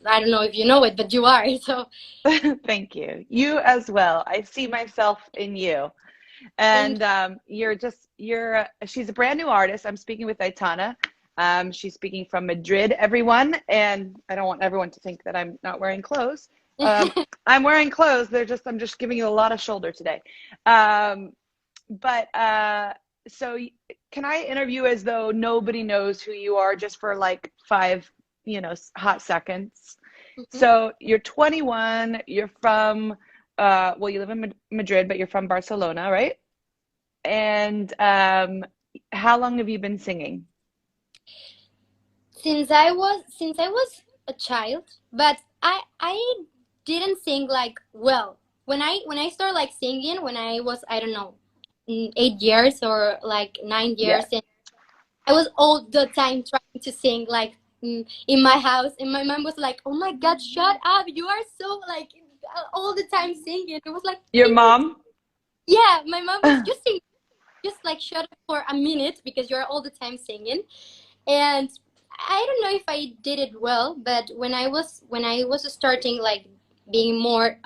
I don't know if you know it, but you are. So Thank you. You as well. I see myself in you. thank And she's a brand new artist. I'm speaking with Aitana. She's speaking from Madrid, everyone. And I don't want everyone to think that I'm not wearing clothes. Um, you. I'm wearing clothes. I'm just giving you a lot of shoulder today. Um, but so can I interview as though nobody knows who you are just for like five, hot seconds? Mhm. So you're 21, you're from, well, you live in Madrid, but you're from Barcelona, right? And how long have you been singing? Since I was a child, but I didn't sing like well. When I started like singing when I was, I don't know, 8 years or like 9 years, Yeah. and I was all the time trying to sing like in my house, and my mom was like, "Oh my God, shut up! You are so like all the time singing." It was like, Your "Can you?" mom? Yeah, my mom was just sing, just like shut up for a minute because you're all the time singing. And I don't know if I did it well, but when I was starting like being more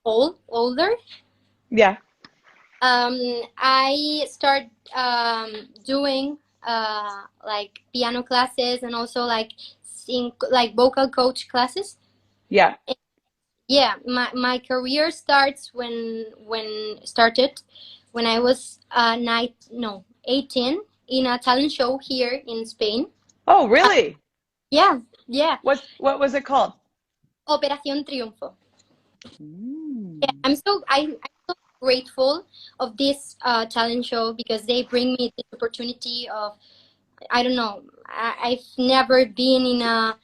older, Yeah. um I start doing like piano classes and also like sing like vocal coach classes. Yeah. Yeah, my career starts when I was 18 in a talent show here in Spain. Oh, Uh, really? yeah, yeah, What was it called? Operación Triunfo. Yeah, Mm. I'm so grateful of this talent show because they bring me this opportunity of, I don't know, I've never been in a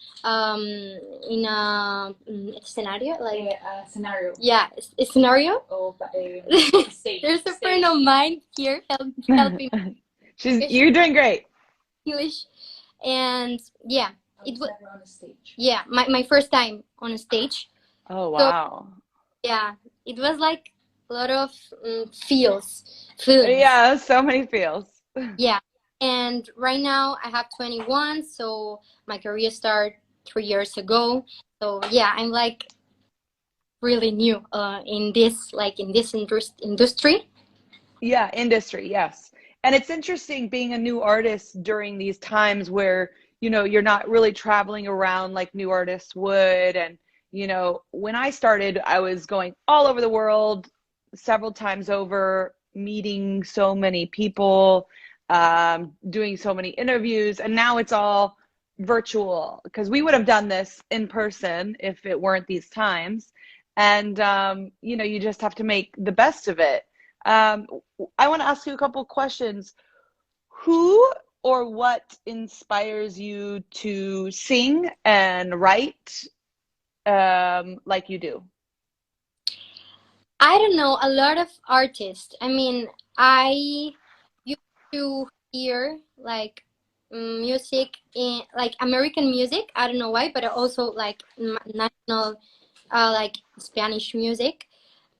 scenario like Scenario. yeah, a scenario. Of stage. There's a friend Stage. of mine here helping You're doing great. English, and yeah, I it was was never on a stage. yeah my first time on a stage. Oh, So wow. yeah, it was like a lot of feelings. Yeah, so many feels. Yeah, and right now I have 21, so my career started 3 years ago. So yeah, I'm like really new in this industry. Yeah, industry, yes. And it's interesting being a new artist during these times where, you're not really traveling around like new artists would. And, when I started, I was going all over the world several times over, meeting so many people, doing so many interviews. And now it's all virtual because we would have done this in person if it weren't these times. And, you just have to make the best of it. Um, I want to ask you a couple questions. Who or what inspires you to sing and write like you do? I don't know, a lot of artists. I mean, I used to hear like music in like American music. I don't know why, but I also like national like Spanish music.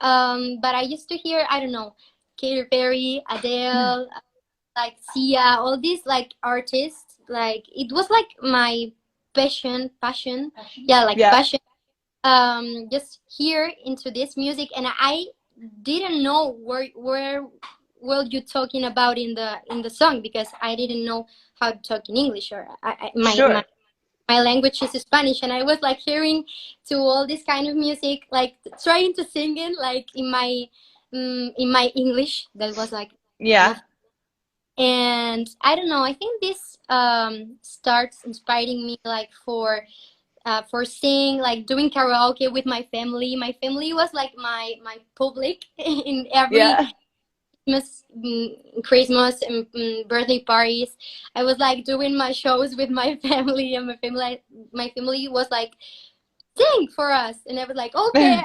But I used to hear, I don't know, Katy Perry, Adele, like Sia, all these like artists. Like it was like my passion. Yeah, like Yeah, passion. Just hear into this music, and I didn't know where were you talking about in the song because I didn't know how to talk in English, or sure. my language is Spanish, and I was like hearing to all this kind of music, like trying to sing it like in my English that was like Yeah. not. And I don't know. I think this starts inspiring me like for singing, like doing karaoke with my family. My family was like my public in every Yeah. Christmas and birthday parties. I was like doing my shows with my family, and my family was like sing for us, and I was like okay.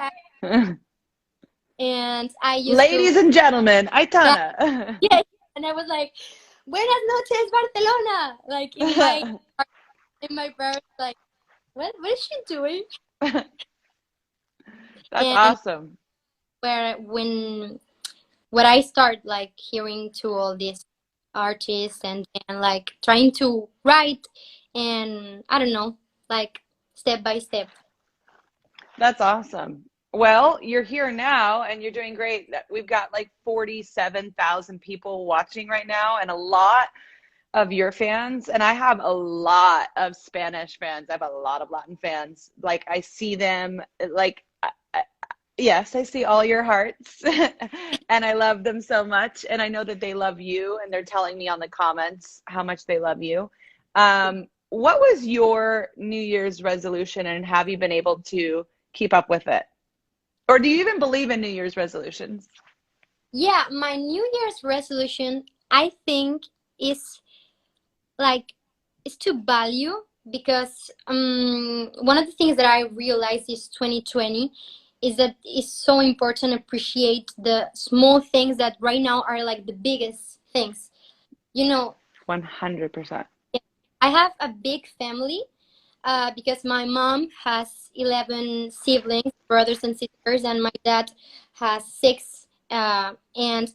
And I used to Ladies and gentlemen, yeah, Aitana. yeah, and I was like buenas noches Barcelona, like in my parents like what is she doing? That's And awesome. where when I start like hearing to all these artists and like trying to write, and I don't know, like step by step. That's awesome. Well, you're here now and you're doing great. We've got like 47,000 people watching right now and a lot of your fans. And I have a lot of Spanish fans. I have a lot of Latin fans. Like I see them like, yes, I see all your hearts and I love them so much. And I know that they love you and they're telling me on the comments how much they love you. What was your New Year's resolution and have you been able to keep up with it? Or do you even believe in New Year's resolutions? Yeah, my New Year's resolution, I think, is like is to value, because one of the things that I realized is 2020 is that it's so important to appreciate the small things that right now are like the biggest things. You know, 100%. I have a big family, because my mom has 11 siblings, brothers and sisters, and my dad has six. And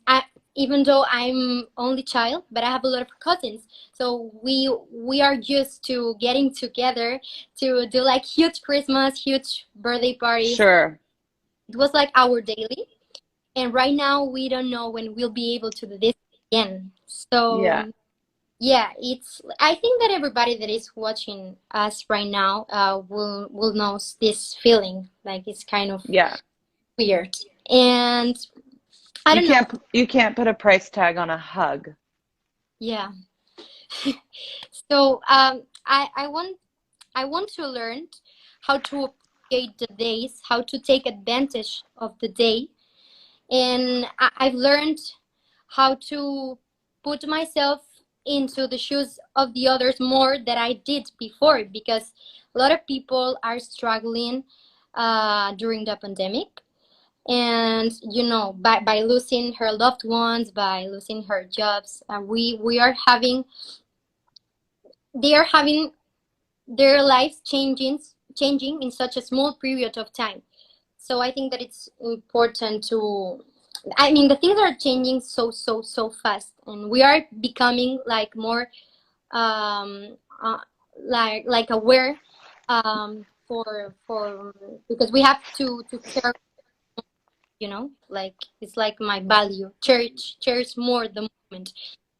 even though I'm only child, but I have a lot of cousins. So we are used to getting together to do like huge Christmas, huge birthday parties. Sure. It was like our daily. And right now we don't know when we'll be able to do this again. Yeah. So yeah, I think that everybody that is watching us right now will know this feeling. Like it's kind of Yeah. weird. And I don't know. You can't put a price tag on a hug. Yeah. So I want to learn how to appreciate the days, how to take advantage of the day, and I've learned how to put myself into the shoes of the others more than I did before, because a lot of people are struggling during the pandemic, and by losing her loved ones, by losing her jobs, we are having they are having their lives changing in such a small period of time. So I think that it's important to, I mean, the things are changing so fast, and we are becoming like more um uh, like aware, for because we have to care, like it's like my value, cherish more the moment,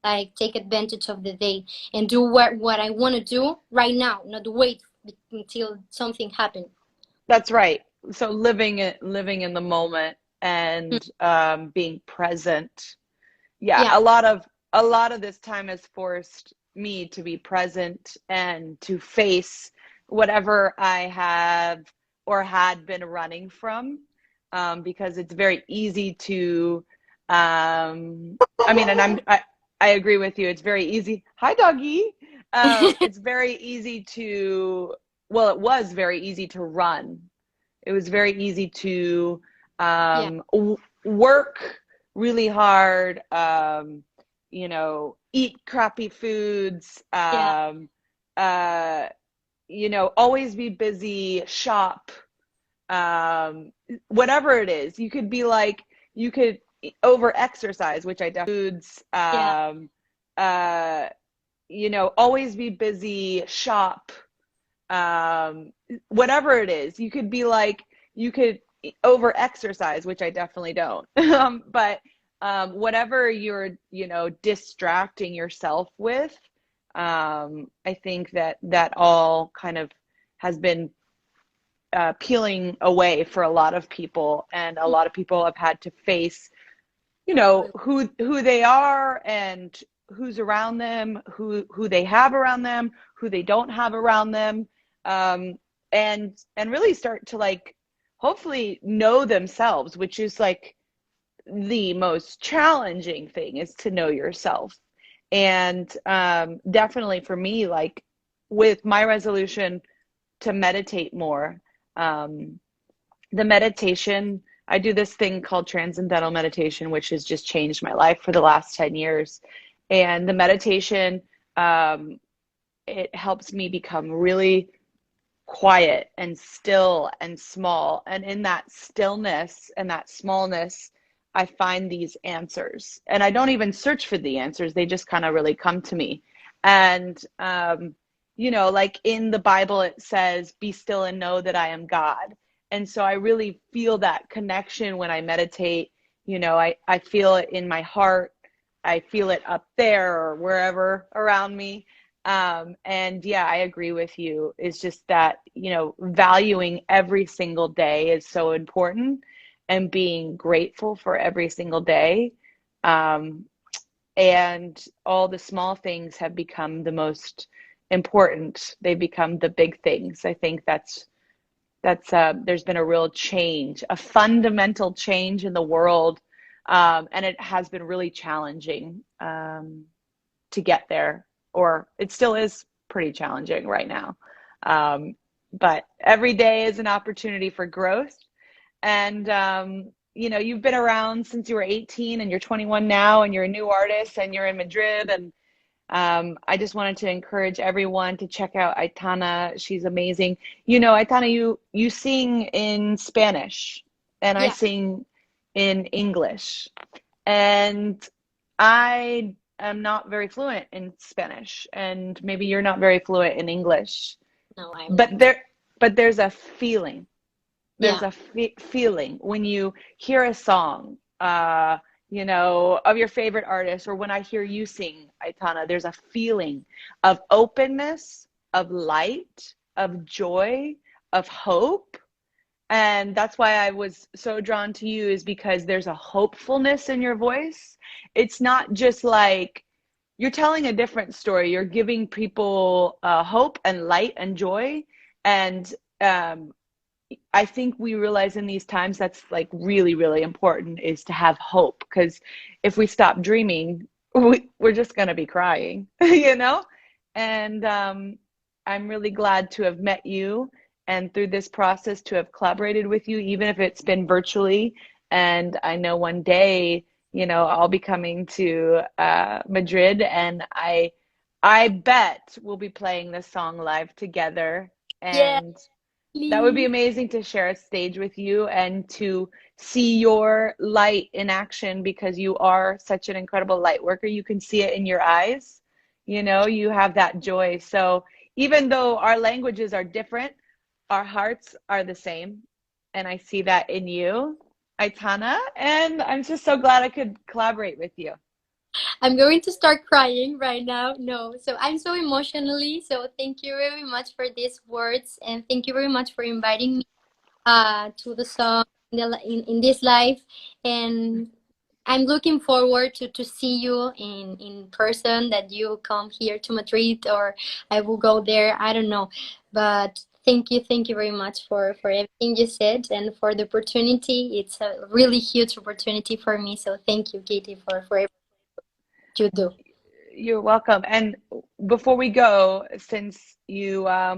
like take advantage of the day and do what I want to do right now, not wait until something happens. That's right. So living in the moment and being present. Yeah, Yeah, a lot of this time has forced me to be present and to face whatever I have or had been running from, because it's very easy to, I mean, and I agree with you. It's very easy. Hi, doggy. It's very easy to, well, it was very easy to run. It was very easy to yeah, work really hard, eat crappy foods, yeah, uh, always be busy, shop, whatever it is. You could over exercise, which I definitely foods, yeah, uh, always be busy, shop, whatever it is. You could over exercise, which I definitely don't. But whatever you're, distracting yourself with, I think that all kind of has been peeling away for a lot of people, and a lot of people have had to face, who they are and who's around them, who they have around them, who they don't have around them, and really start to like hopefully know themselves, which is like the most challenging thing, is to know yourself. And definitely for me, like with my resolution to meditate more, um, the meditation, I do this thing called transcendental meditation, which has just changed my life for the last 10 years. And the meditation, it helps me become really quiet and still and small. And in that stillness and that smallness, I find these answers. And I don't even search for the answers, they just kind of really come to me. And you know, like in the Bible, it says, be still and know that I am God. And so I really feel that connection when I meditate. You know, I feel it in my heart. I feel it up there or wherever around me. And yeah, I agree with you. It's just that, you know, valuing every single day is so important and being grateful for every single day. Um, and all the small things have become the most important. They become the big things. I think that's there's been a real change, a fundamental change in the world, and it has been really challenging to get there, or it still is pretty challenging right now. But every day is an opportunity for growth. And you know, you've been around since you were 18 and you're 21 now, and you're a new artist and you're in Madrid. And I just wanted to encourage everyone to check out Aitana. She's amazing. You know, Aitana, you sing in Spanish and I Yeah. sing in English. And I am not very fluent in Spanish, and maybe you're not very fluent in English. No, I'm But not. there's a feeling. There's Yeah. a feeling when you hear a song, you know, of your favorite artist, or when I hear you sing, Aitana, there's a feeling of openness, of light, of joy, of hope. And that's why I was so drawn to you, is because there's a hopefulness in your voice. It's not just like you're telling a different story. You're giving people hope and light and joy. And I think we realize in these times that's like really, really important, is to have hope. Because if we stop dreaming, we're just going to be crying, you know? And I'm really glad to have met you, and through this process to have collaborated with you, even if it's been virtually. And I know one day, you know, I'll be coming to Madrid, and I bet we'll be playing this song live together. Yeah, And that would be please. amazing to share a stage with you and to see your light in action, because you are such an incredible light worker. You can see it in your eyes. You know, you have that joy. So even though our languages are different, our hearts are the same. And I see that in you, Aitana. And I'm just so glad I could collaborate with you. I'm going to start crying right now. No, so I'm so emotionally. So thank you very much for these words, and thank you very much for inviting me to the song in this live. And I'm looking forward to see you in person, that you come here to Madrid, or I will go there. I don't know. But thank you very much for everything you said and for the opportunity. It's a really huge opportunity for me. So thank you, Katy, for everything you do. You're welcome. And before we go, since you are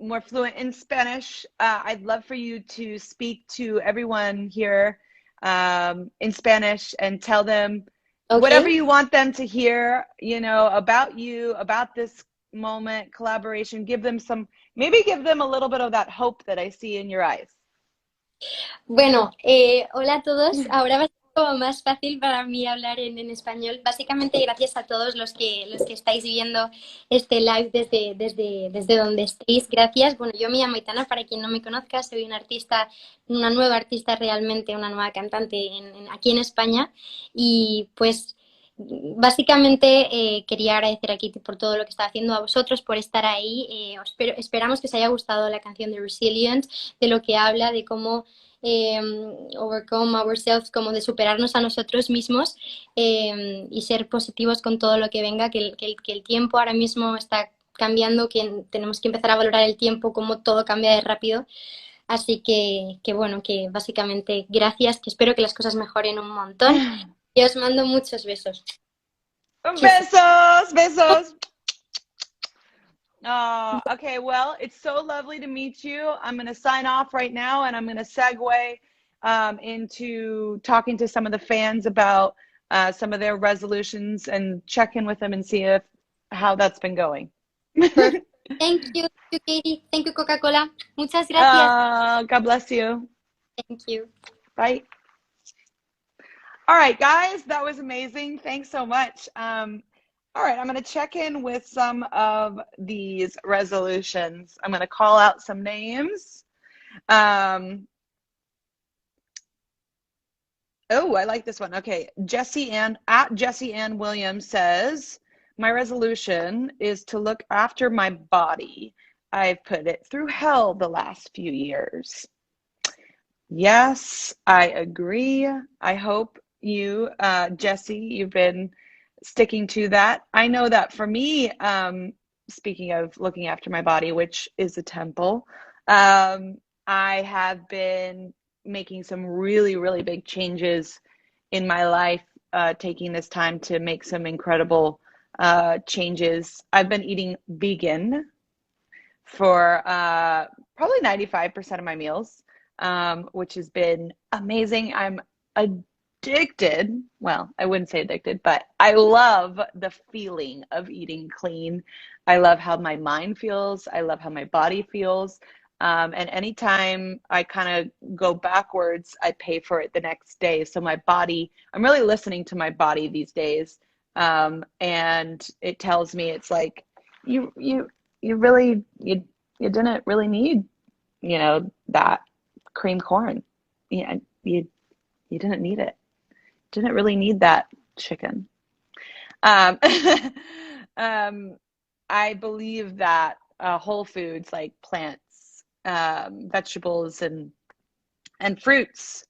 more fluent in Spanish, I'd love for you to speak to everyone here in Spanish and tell them whatever Okay. you want them to hear, you know, about you, about this moment, collaboration. Give them some, maybe give them a little bit of that hope that I see in your eyes. Bueno, hola a todos. Ahora va a ser como más fácil para mí hablar en español. Básicamente, gracias a todos los que estáis viendo este live desde donde estéis. Gracias. Bueno, yo me llamo Itana, para quien no me conozca, soy una artista, una nueva artista realmente, una nueva cantante aquí en España. Y pues básicamente quería agradecer a Kitty por todo lo que está haciendo, a vosotros por estar ahí. Esperamos que os haya gustado la canción de Resilient, de lo que habla, de cómo eh, overcome ourselves, como de superarnos a nosotros mismos, y ser positivos con todo lo que venga, que el tiempo ahora mismo está cambiando, que tenemos que empezar a valorar el tiempo, como todo cambia de rápido. Así que bueno, que básicamente gracias, que espero que las cosas mejoren un montón, y os mando muchos besos. Kisses. Besos, besos. Okay, well, it's so lovely to meet you. I'm going to sign off right now, and I'm going to segue into talking to some of the fans about some of their resolutions, and check in with them and see how that's been going. Perfect. Thank you, Katie. Thank you, Coca-Cola. Muchas gracias. God bless you. Thank you. Bye. All right, guys, that was amazing. Thanks so much. All right, I'm going to check in with some of these resolutions. I'm going to call out some names. Oh, I like this one. Okay, Jessie Ann at Jessie Ann Williams says, my resolution is to look after my body. I've put it through hell the last few years. Yes, I agree. I hope you, Jessie, you've been sticking to that. I know that for me, speaking of looking after my body, which is a temple, I have been making some really, really big changes in my life, taking this time to make some incredible changes. I've been eating vegan for probably 95% of my meals, which has been amazing. I'm addicted. Well, I wouldn't say addicted, but I love the feeling of eating clean. I love how my mind feels. I love how my body feels. And anytime I kind of go backwards, I pay for it the next day. So my body, I'm really listening to my body these days. And it tells me, it's like, you really, you didn't really need, that cream corn. Yeah, you didn't need it. Didn't really need that chicken. Um, I believe that whole foods like plants, vegetables, and fruits,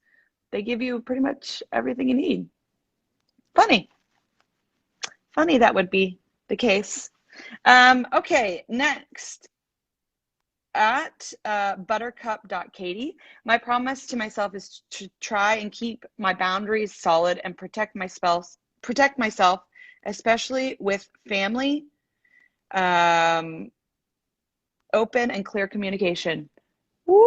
they give you pretty much everything you need. Funny that would be the case. Okay, next at buttercup.katy. My promise to myself is to try and keep my boundaries solid and protect myself, especially with family. Open and clear communication. Woo!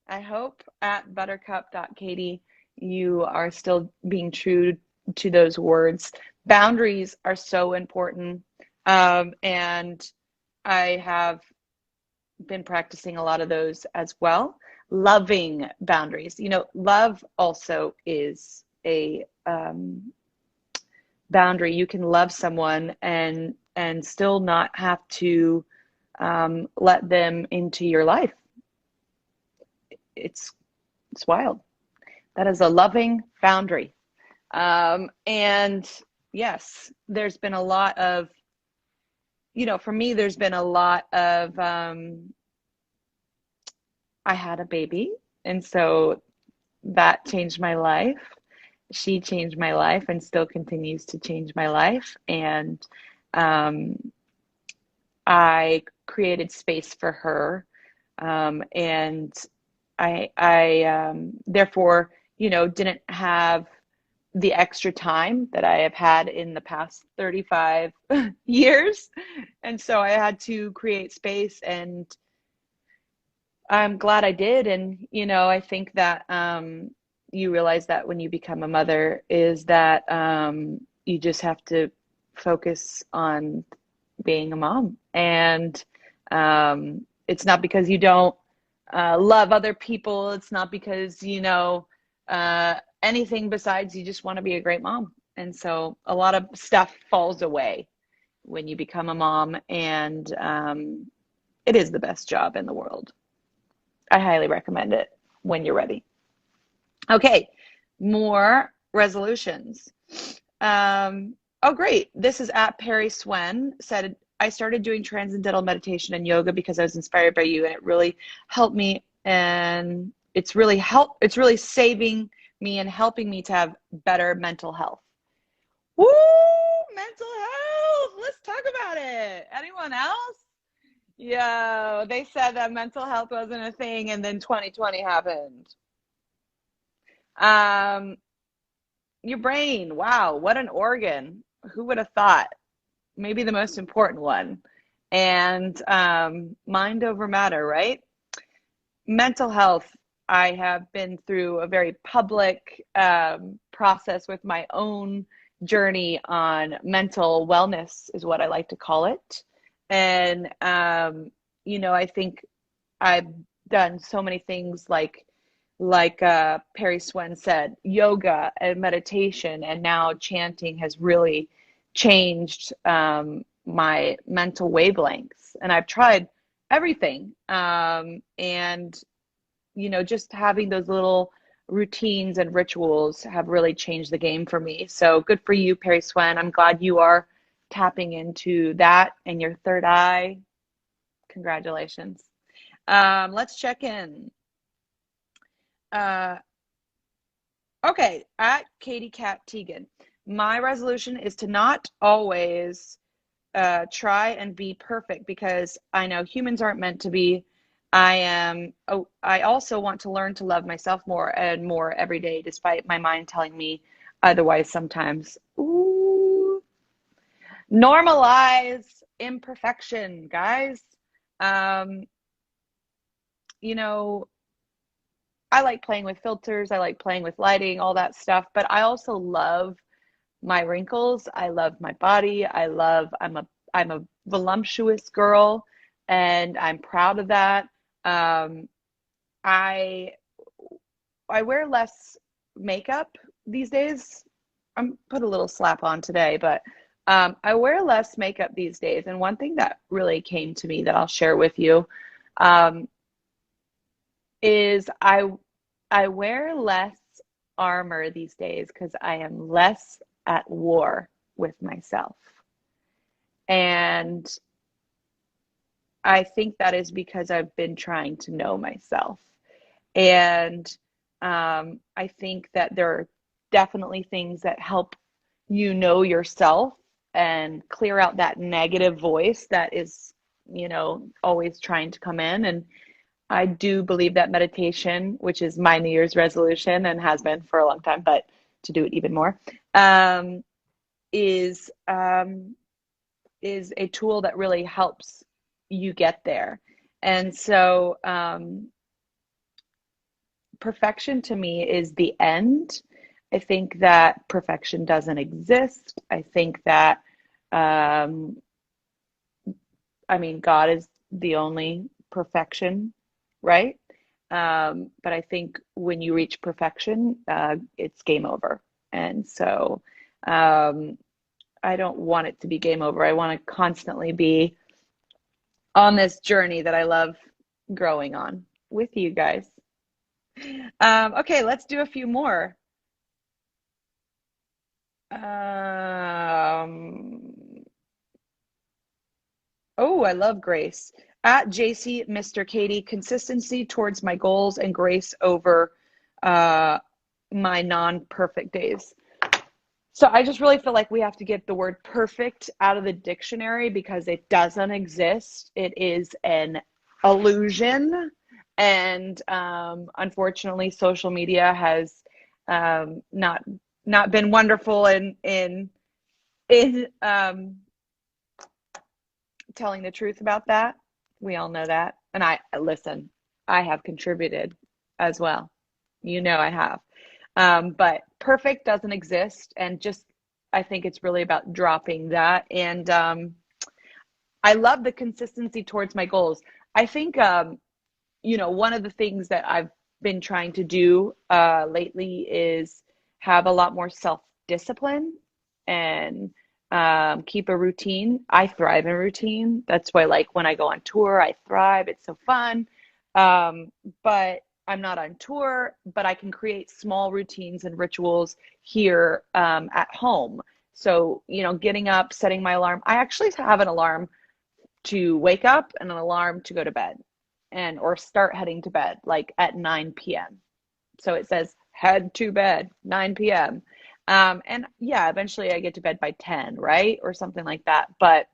I hope at buttercup.katy you are still being true to those words. Boundaries are so important. And I have been practicing a lot of those as well. Loving boundaries. Love also is a boundary. You can love someone and still not have to let them into your life. It's wild. That is a loving boundary. And yes, there's been a lot of, for me, there's been a lot of, I had a baby, and so that changed my life. She changed my life and still continues to change my life. And I created space for her. And I therefore, didn't have the extra time that I have had in the past 35 years. And so I had to create space, and I'm glad I did. And, I think that you realize that when you become a mother is that you just have to focus on being a mom. And it's not because you don't love other people. It's not because, anything besides you just want to be a great mom. And so a lot of stuff falls away when you become a mom, and it is the best job in the world. I highly recommend it when you're ready. Okay, more resolutions. Oh, great. This is at Perry Swen, said, I started doing transcendental meditation and yoga because I was inspired by you, and it really helped me, and it's really saving me and helping me to have better mental health. Woo! Mental health. Let's talk about it. Anyone else? Yeah, they said that mental health wasn't a thing, and then 2020 happened. Your brain, wow, what an organ. Who would have thought? Maybe the most important one. And mind over matter, right? Mental health, I have been through a very public process with my own journey on mental wellness, is what I like to call it. And, I think I've done so many things like like Perry Swen said, yoga and meditation and now chanting has really changed my mental wavelengths. And I've tried everything. And, just having those little routines and rituals have really changed the game for me. So good for you, Perry Swen. I'm glad you are tapping into that and your third eye. Congratulations. Let's check in. Uh, Okay, at Katy Cat Tegan. My resolution is to not always try and be perfect because I know humans aren't meant to be. I also want to learn to love myself more and more every day, despite my mind telling me otherwise sometimes. Ooh. Normalize imperfection, guys. Um, you know, I like playing with filters, I like playing with lighting, all that stuff, but I also love my wrinkles. I love my body. I'm a voluptuous girl and I'm proud of that. Um, I I wear less makeup these days. I'm put a little slap on today, but I wear less makeup these days. And one thing that really came to me that I'll share with you um, is I wear less armor these days because I am less at war with myself. And I think that is because I've been trying to know myself. And I think that there are definitely things that help you know yourself and clear out that negative voice that is, always trying to come in. And I do believe that meditation, which is my New Year's resolution and has been for a long time, but to do it even more, um, is um, is a tool that really helps you get there. And so perfection to me is the end. I think that perfection doesn't exist. I think that, um, I mean, God is the only perfection, right? But I think when you reach perfection, it's game over. And so um, I don't want it to be game over. I want to constantly be on this journey that I love growing on with you guys. Okay, let's do a few more. Um, oh, I love Grace. At JC, Mr. Katy, consistency towards my goals and grace over uh, my non-perfect days. So I just really feel like we have to get the word perfect out of the dictionary because it doesn't exist. It is an illusion. And unfortunately, social media has not been wonderful in telling the truth about that. We all know that. And I listen, I have contributed as well. I have. But perfect doesn't exist. And just, I think it's really about dropping that. And I love the consistency towards my goals. I think, one of the things that I've been trying to do lately is have a lot more self-discipline and keep a routine. I thrive in routine. That's why, like, when I go on tour, I thrive. It's so fun. Um, but I'm not on tour, but I can create small routines and rituals here at home. So, getting up, setting my alarm. I actually have an alarm to wake up and an alarm to go to bed and or start heading to bed like at 9 p.m. So it says head to bed 9 p.m. And yeah, eventually I get to bed by 10, right? Or something like that. But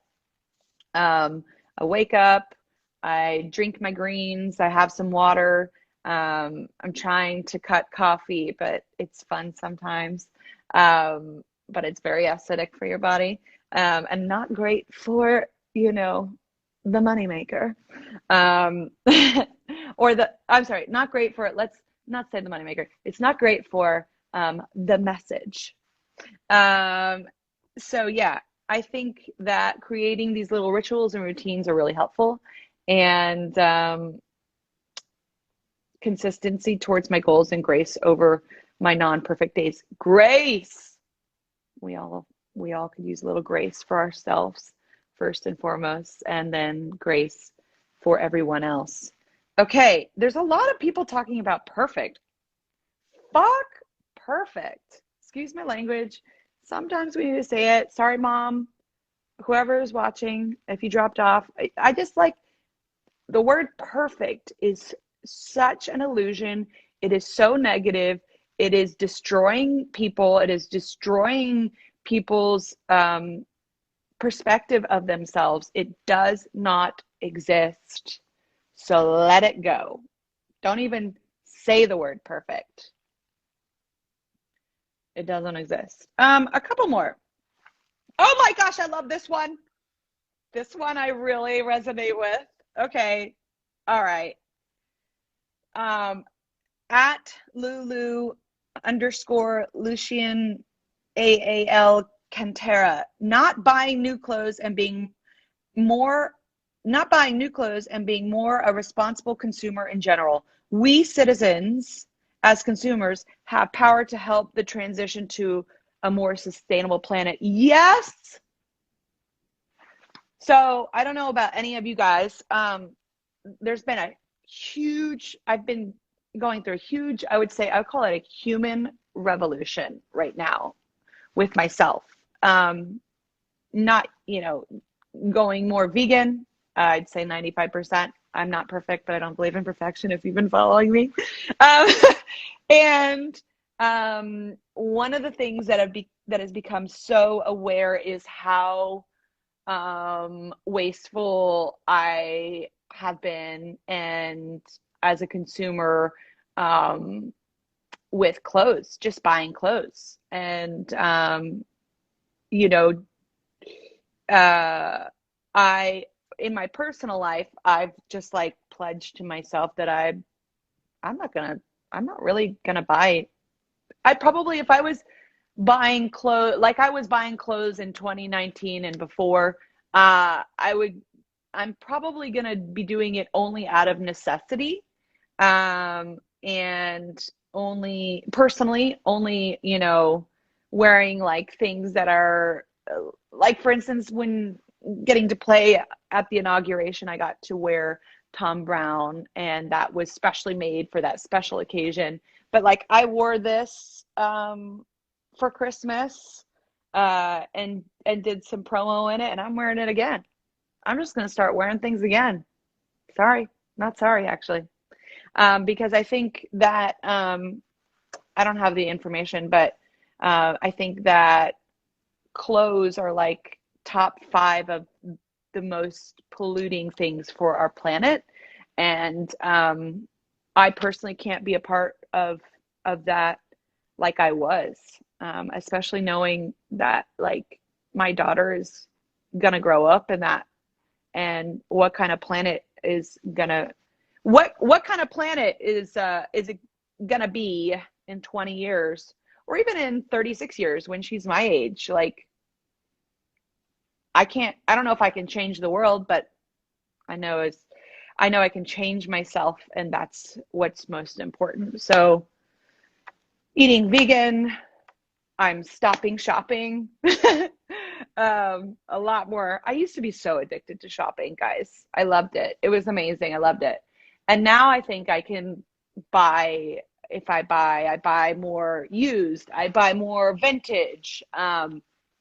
I wake up, I drink my greens, I have some water. I'm trying to cut coffee, but it's fun sometimes. But it's very acidic for your body and not great for, the moneymaker. Um, I'm sorry, not great for, let's not say the moneymaker. It's not great for the message. Um, so yeah, I think that creating these little rituals and routines are really helpful. And consistency towards my goals and grace over my non-perfect days. Grace. We all could use a little grace for ourselves first and foremost, and then grace for everyone else. Okay, there's a lot of people talking about perfect. Fuck perfect. Excuse my language. Sometimes we need to say it. Sorry, mom. Whoever is watching, if you dropped off, I just like the word perfect is such an illusion. It is so negative. It is destroying people. It is destroying people's perspective of themselves. It does not exist. So let it go. Don't even say the word perfect. It doesn't exist. A couple more. Oh my gosh, I love this one. This one I really resonate with. Okay. All right. At Lulu _Lucian AAL Cantera, not buying new clothes and being more a responsible consumer in general. We citizens as consumers have power to help the transition to a more sustainable planet. Yes. So I don't know about any of you guys. There's been I've been going through a huge, I would call it a human revolution right now with myself. Not, going more vegan. I'd say 95%. I'm not perfect, but I don't believe in perfection if you've been following me. And one of the things that has become so aware is how wasteful I have been, and as a consumer, with clothes, just buying clothes. And in my personal life, I've just like pledged to myself that I'm not really gonna buy. I'd probably, if I was buying clothes like I was buying clothes in 2019 and before, I'm probably gonna be doing it only out of necessity, and only wearing like things that are like, for instance, when getting to play at the inauguration, I got to wear Tom Brown, and that was specially made for that special occasion. But like, I wore this for Christmas, and did some promo in it, and I'm wearing it again. I'm just gonna start wearing things again. Sorry, not sorry actually, because I think that I don't have the information, but I think that clothes are like top 5 of the most polluting things for our planet, and I personally can't be a part of that like I was, especially knowing that like my daughter is gonna grow up in that, and what kind of planet is gonna what kind of planet is it gonna be in 20 years, or even in 36 years when she's my age. Like, I don't know if I can change the world, but I know I can change myself, and that's what's most important. So eating vegan, I'm stopping shopping. A lot more. I used to be so addicted to shopping, guys. I loved it. It was amazing. I loved it. And now I think I can buy, I buy more used, I buy more vintage.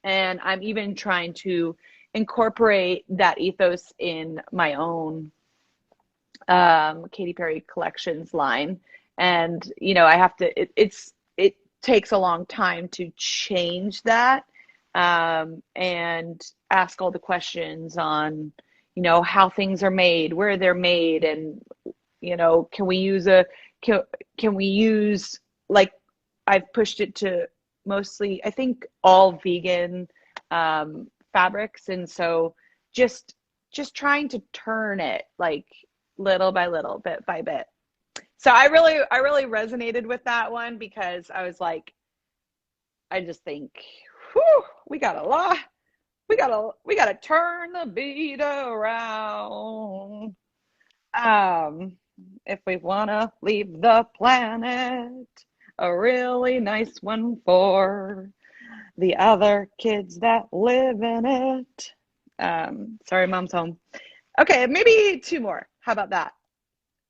And I'm even trying to incorporate that ethos in my own Katy Perry collections line. And I have to, it takes a long time to change that, and ask all the questions on how things are made, where they're made, and can we use like, I've pushed it to mostly, I think, all vegan fabrics, and so just trying to turn it like little by little, bit by bit. So I really resonated with that one, because I was like, I just think, whew, we got a lot. We gotta turn the beat around. if we wanna leave the planet, a really nice one for the other kids that live in it. Sorry, mom's home. Okay, maybe two more. How about that?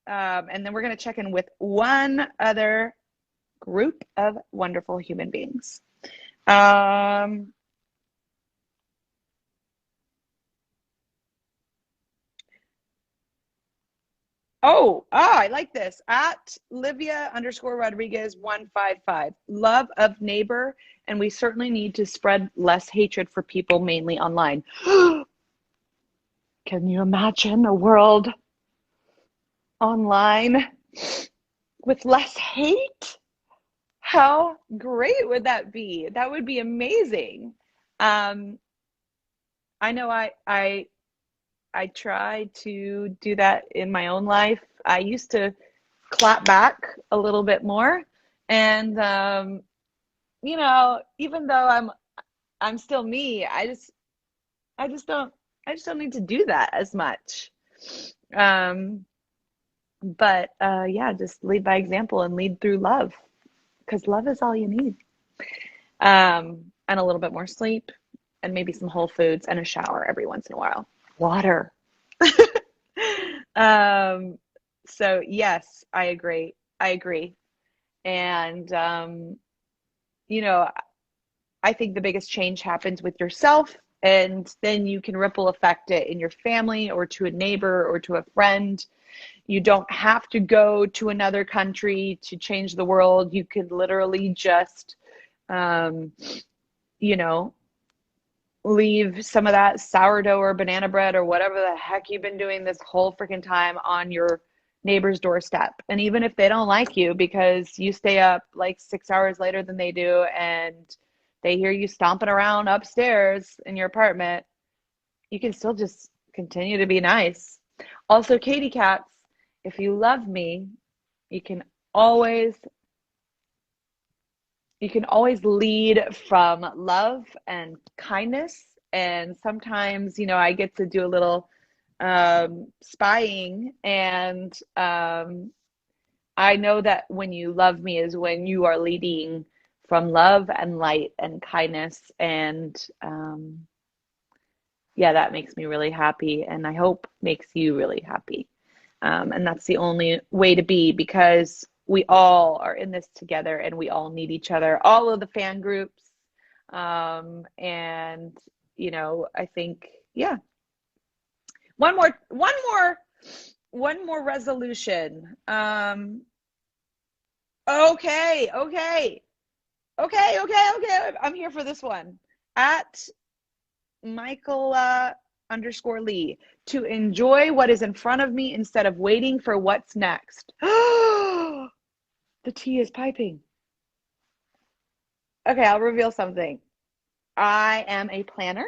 And then we're going to check in with one other group of wonderful human beings. I like this. At Livia_Rodriguez155. Love of neighbor, and we certainly need to spread less hatred for people, mainly online. Can you imagine a world online with less hate? How great would that be? That would be amazing. I know I try to do that in my own life. I used to clap back a little bit more, and you know, even though I'm still me, I just don't need to do that as much. But yeah, just lead by example and lead through love, because love is all you need. And a little bit more sleep, and maybe some whole foods and a shower every once in a while. Water. So yes, I agree. And you know, I think the biggest change happens with yourself, and then you can ripple effect it in your family or to a neighbor or to a friend. You don't have to go to another country to change the world. You could literally just, you know, leave some of that sourdough or banana bread or whatever the heck you've been doing this whole freaking time on your neighbor's doorstep. And even if they don't like you because you stay up like 6 hours later than they do, and they hear you stomping around upstairs in your apartment, you can still just continue to be nice. Also, Katy cats, if you love me, you can always lead from love and kindness. And sometimes, you know, I get to do a little spying, and I know that when you love me is when you are leading from love and light and kindness. And yeah, that makes me really happy, and I hope makes you really happy. And that's the only way to be, because we all are in this together, and we all need each other, all of the fan groups. And, you know, I think, yeah. One more resolution. Okay. I'm here for this one. At Michaela_Lee, to enjoy what is in front of me instead of waiting for what's next. The tea is piping. Okay, I'll reveal something. I am a planner.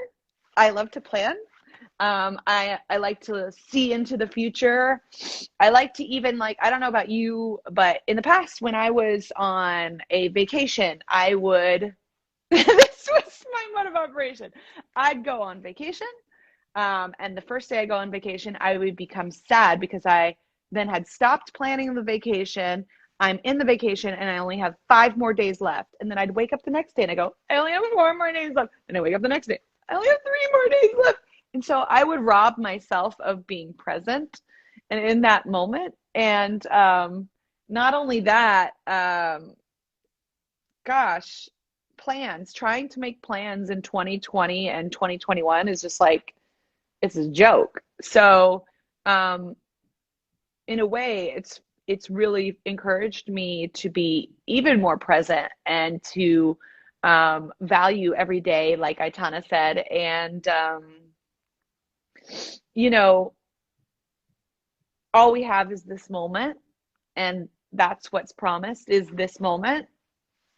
I love to plan. I like to see into the future. I like to even, like, I don't know about you, but in the past when I was on a vacation, I would this was my mode of operation. I'd go on vacation, and the first day I go on vacation, I would become sad because I then had stopped planning the vacation. I'm in the vacation, and I only have 5 more days left. And then I'd wake up the next day, and I go, I only have 4 more days left. And I wake up the next day, I only have 3 more days left. And so I would rob myself of being present and in that moment. And not only that, gosh, trying to make plans in 2020 and 2021 is just like, it's a joke. So in a way, it's really encouraged me to be even more present and to value every day, like Aitana said. And you know, all we have is this moment, and that's what's promised, is this moment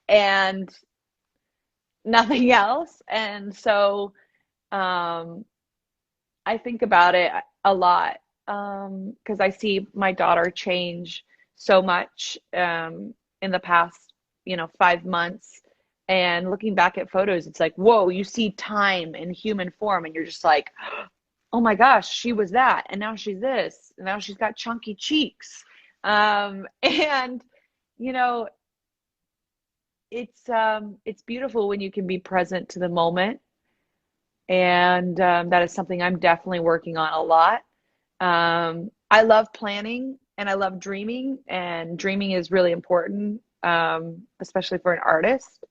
and nothing else. And so I think about it a lot, because I see my daughter change so much in the past, 5 months. And looking back at photos, it's like, whoa, you see time in human form, and you're just like, oh my gosh, she was that, and now she's this, and now she's got chunky cheeks. And you know, it's beautiful when you can be present to the moment, and that is something I'm definitely working on a lot. I love planning and I love dreaming, and dreaming is really important, especially for an artist,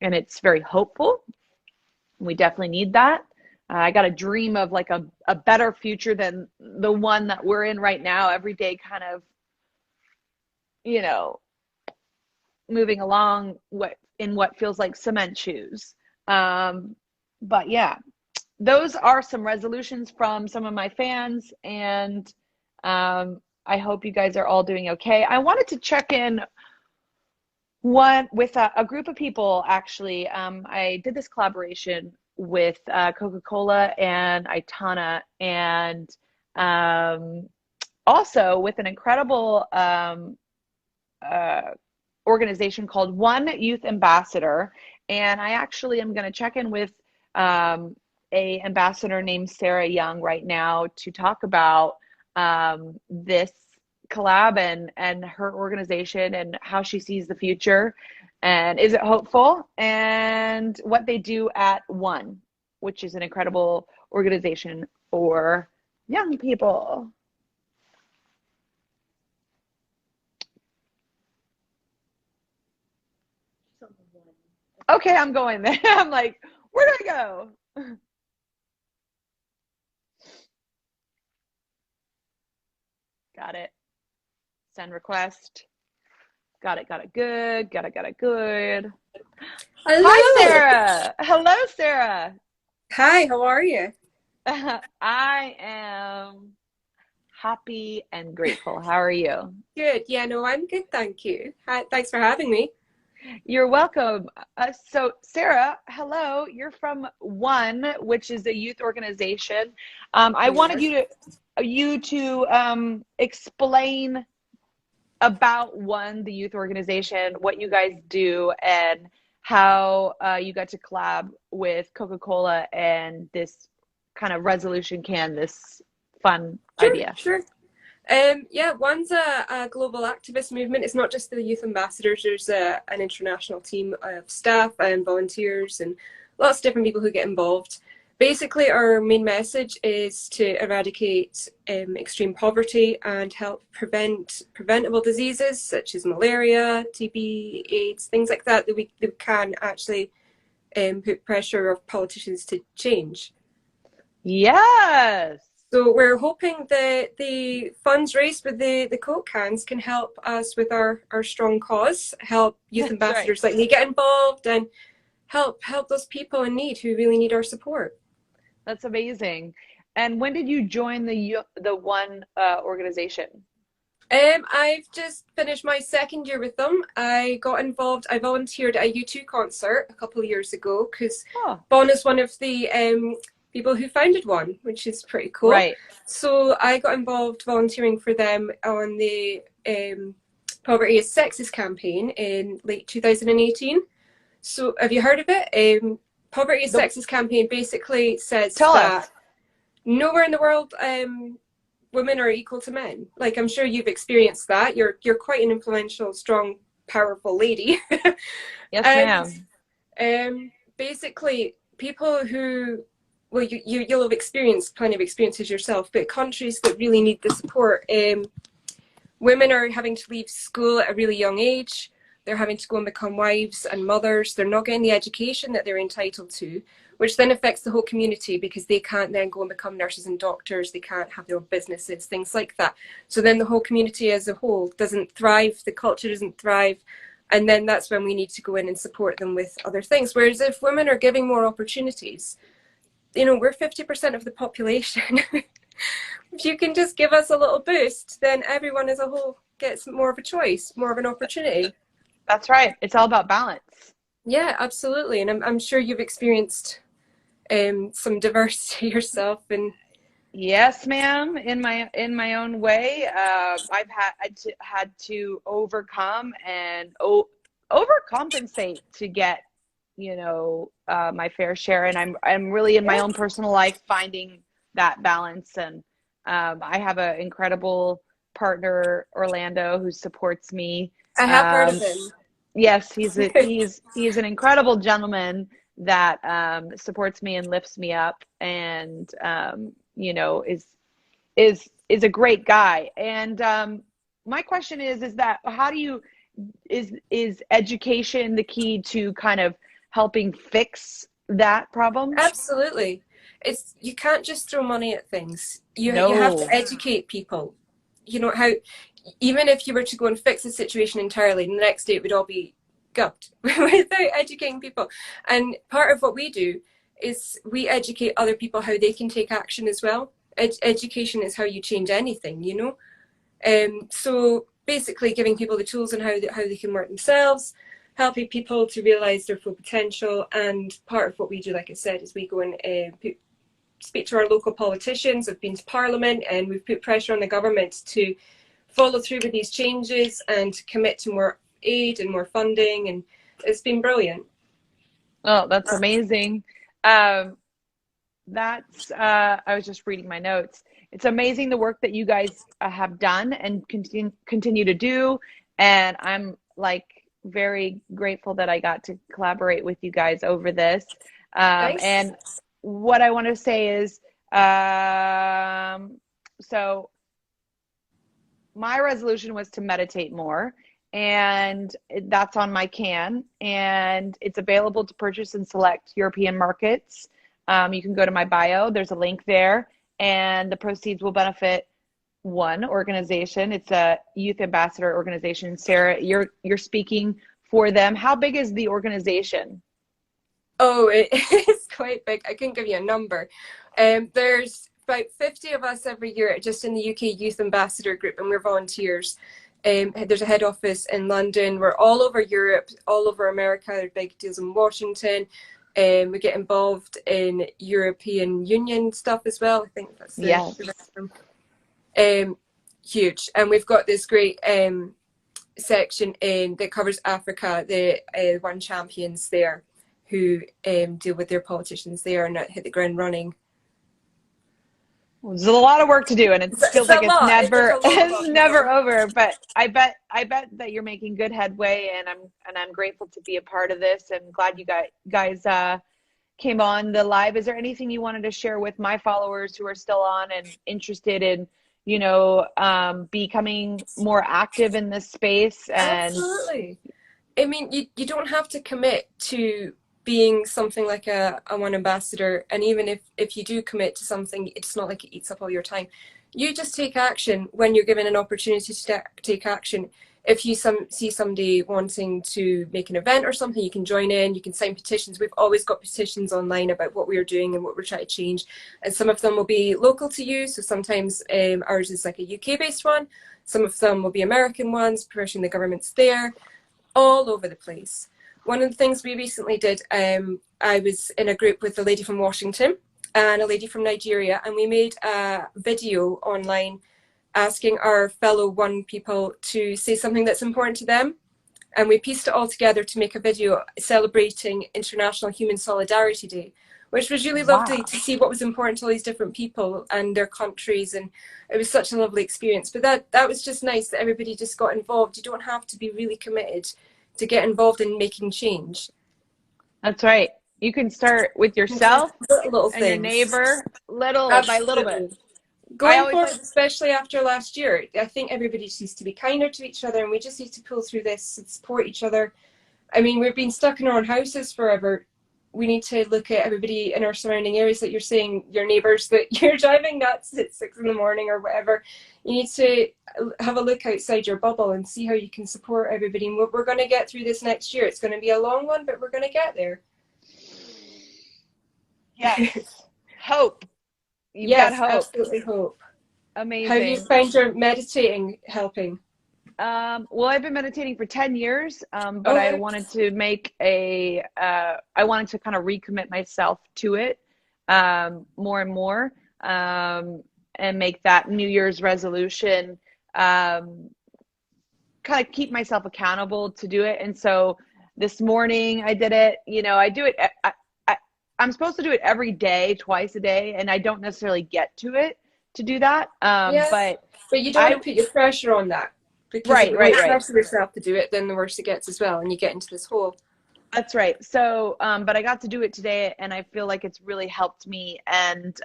and it's very hopeful. We definitely need that. I got a dream of like a better future than the one that we're in right now, every day kind of, you know, moving along what feels like cement shoes. But yeah, those are some resolutions from some of my fans, and I hope you guys are all doing okay. I wanted to check in one with a group of people actually. I did this collaboration with Coca-Cola and Itana, and also with an incredible uh, organization called One Youth Ambassador. And I actually am going to check in with a ambassador named Sarah Young right now to talk about this collab and her organization and how she sees the future, and is it hopeful, and what they do at One, which is an incredible organization for young people. Okay, I'm going there. I'm like, where do I go? Got it. Send request. Got it. Got it. Good. Got it. Got it. Good. Hello. Hi, Sarah. Hello, Sarah. Hi, how are you? I am happy and grateful. How are you? Good. Yeah, no, I'm good, thank you. Hi, thanks for having me. You're welcome. So, Sarah, hello. You're from One, which is a youth organization. I wanted you to explain about One, the youth organization, what you guys do, and how you got to collab with Coca-Cola and this kind of resolution can, this fun idea. Sure. Yeah, One's a global activist movement. It's not just the youth ambassadors. There's an international team of staff and volunteers and lots of different people who get involved. Basically, our main message is to eradicate extreme poverty and help prevent preventable diseases such as malaria, TB, AIDS, things like that we can actually put pressure on politicians to change. Yes. So we're hoping that the funds raised with the Coke cans can help us with our strong cause, help youth ambassadors like me get involved, and help those people in need who really need our support. That's amazing. And when did you join the One organization? I've just finished my second year with them. I got involved. I volunteered at a U2 concert a couple of years ago because Bon is one of the people who founded One, which is pretty cool. Right. So I got involved volunteering for them on the Poverty is Sexist campaign in late 2018. So have you heard of it? Poverty is Sexist campaign basically says that nowhere in the world women are equal to men. Like, I'm sure you've experienced that. You're quite an influential, strong, powerful lady. Yes, ma'am. Basically, people who, well, you'll have experienced plenty of experiences yourself, but countries that really need the support, women are having to leave school at a really young age. They're having to go and become wives and mothers. They're not getting the education that they're entitled to, which then affects the whole community because they can't then go and become nurses and doctors. They can't have their own businesses, things like that. So then the whole community as a whole doesn't thrive. The culture doesn't thrive. And then that's when we need to go in and support them with other things. Whereas if women are giving more opportunities, you know, we're 50% of the population. If you can just give us a little boost, then everyone as a whole gets more of a choice, more of an opportunity. That's right. It's all about balance. Yeah, absolutely. And I'm sure you've experienced some diversity yourself. And yes, ma'am. In my own way, I've had to overcome and overcompensate to get, you know, my fair share. And I'm really in my own personal life finding that balance. And I have an incredible partner, Orlando, who supports me. I have heard of him. Yes, he's an incredible gentleman that supports me and lifts me up, and you know, is a great guy. And my question is that how do you is education the key to kind of helping fix that problem? Absolutely. It's, you can't just throw money at things. You No. have to educate people. You know how, even if you were to go and fix the situation entirely, the next day it would all be gubbed without educating people. And part of what we do is we educate other people how they can take action as well. Education is how you change anything, you know. So basically giving people the tools on how they can work themselves, helping people to realize their full potential. And part of what we do, like I said, is we go and speak to our local politicians. I've been to Parliament, and we've put pressure on the government to follow through with these changes and commit to more aid and more funding, and it's been brilliant. Oh, that's amazing. I was just reading my notes. It's amazing the work that you guys have done and continue to do, and I'm like very grateful that I got to collaborate with you guys over this. Thanks. And what I want to say is, so my resolution was to meditate more, and that's on my can, and it's available to purchase in select European markets. You can go to my bio. There's a link there, and the proceeds will benefit one organization. It's a youth ambassador organization. Sarah, you're speaking for them. How big is the organization? Oh, it is quite big. I couldn't give you a number. There's about 50 of us every year just in the UK Youth Ambassador Group, and we're volunteers. There's a head office in London. We're all over Europe, all over America. There are big deals in Washington. We get involved in European Union stuff as well. I think that's the term. Huge. And we've got this great section that covers Africa, the One Champions there, who deal with their politicians there and hit the ground running. There's a lot of work to do, and it feels like it's never over. But I bet that you're making good headway, and I'm grateful to be a part of this, and glad you guys came on the live. Is there anything you wanted to share with my followers who are still on and interested in, you know, becoming more active in this space? And absolutely. I mean, you don't have to commit to being something like a one ambassador, and even if you do commit to something, it's not like it eats up all your time. You just take action when you're given an opportunity to take action. If you see somebody wanting to make an event or something, you can join in, you can sign petitions. We've always got petitions online about what we're doing and what we're trying to change, and some of them will be local to you. So sometimes ours is like a UK based one, some of them will be American ones, pushing the governments there, all over the place. One of the things we recently did, I was in a group with a lady from Washington and a lady from Nigeria, and we made a video online asking our fellow One people to say something that's important to them. And we pieced it all together to make a video celebrating International Human Solidarity Day, which was really lovely to see what was important to all these different people and their countries. And it was such a lovely experience. But that was just nice that everybody just got involved. You don't have to be really committed to get involved in making change. That's right. You can start with yourself little and your neighbor, little by little bit. Going forward, especially after last year, I think everybody just needs to be kinder to each other, and we just need to pull through this and support each other. I mean, we've been stuck in our own houses forever. We need to look at everybody in our surrounding areas, that you're saying your neighbours that you're driving nuts at 6 a.m. or whatever. You need to have a look outside your bubble and see how you can support everybody. And we're going to get through this next year. It's going to be a long one, but we're going to get there. Yes. Hope. You've yes, got hope. Absolutely hope. Amazing. How do you find your meditating helping? Well, I've been meditating for 10 years, but I wanted to make I wanted to kind of recommit myself to it more and more, and make that New Year's resolution, kind of keep myself accountable to do it. And so this morning I did it. You know, I do it. I'm supposed to do it every day, twice a day, and I don't necessarily get to it to do that. Yeah. But you don't want to put your pressure on that, because right, the more you right. pressure yourself to do it, then the worse it gets as well, and you get into this hole. That's right. So, but I got to do it today, and I feel like it's really helped me. And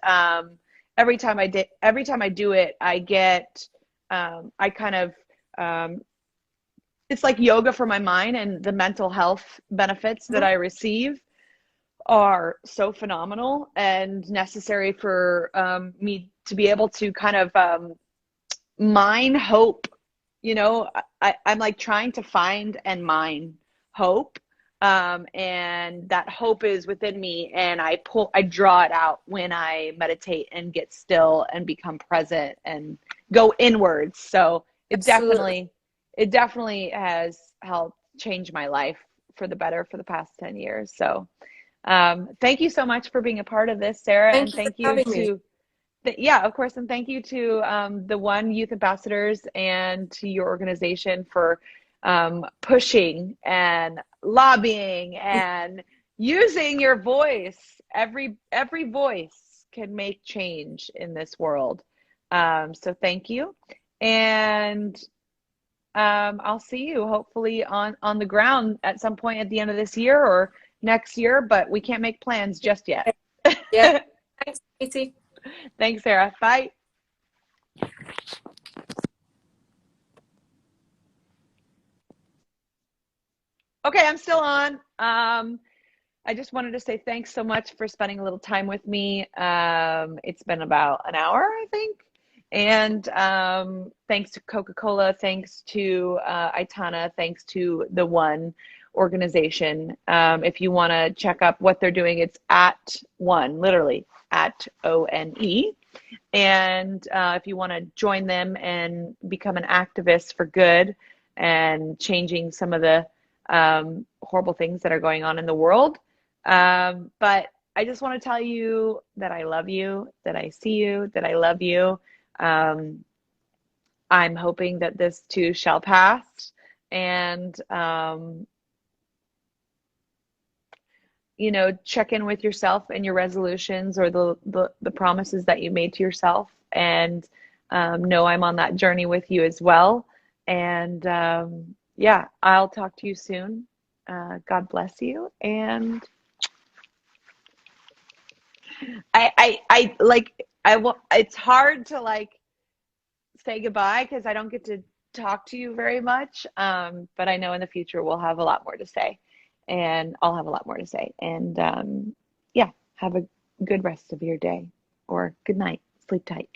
every time I do it, I get, I kind of, it's like yoga for my mind, and the mental health benefits that I receive are so phenomenal and necessary for me to be able to kind of mine hope. You know, I'm like trying to find and mine hope. And that hope is within me, and I draw it out when I meditate and get still and become present and go inwards. So Absolutely. it definitely has helped change my life for the better for the past 10 years. So, thank you so much for being a part of this, Sarah. And Thank thank you for you having me. to, yeah, of course. And thank you to the One Youth Ambassadors and to your organization for pushing and lobbying and using your voice. Every voice can make change in this world. So thank you. And I'll see you hopefully on the ground at some point at the end of this year or next year, but we can't make plans just yet. Yeah. Thanks, Katie. Thanks, Sarah. Bye. Okay, I'm still on. I just wanted to say thanks so much for spending a little time with me. It's been about an hour, I think. And thanks to Coca-Cola, thanks to Itana, thanks to the One organization. If you want to check up what they're doing, it's at One, literally at ONE. And if you want to join them and become an activist for good and changing some of the horrible things that are going on in the world. But I just want to tell you that I love you, that I see you, that I love you. I'm hoping that this too shall pass. And, you know, check in with yourself and your resolutions or the promises that you made to yourself. And know I'm on that journey with you as well. And yeah, I'll talk to you soon. God bless you. And I like, it's hard to like say goodbye because I don't get to talk to you very much. But I know in the future we'll have a lot more to say, and I'll have a lot more to say. And yeah, have a good rest of your day or good night. Sleep tight.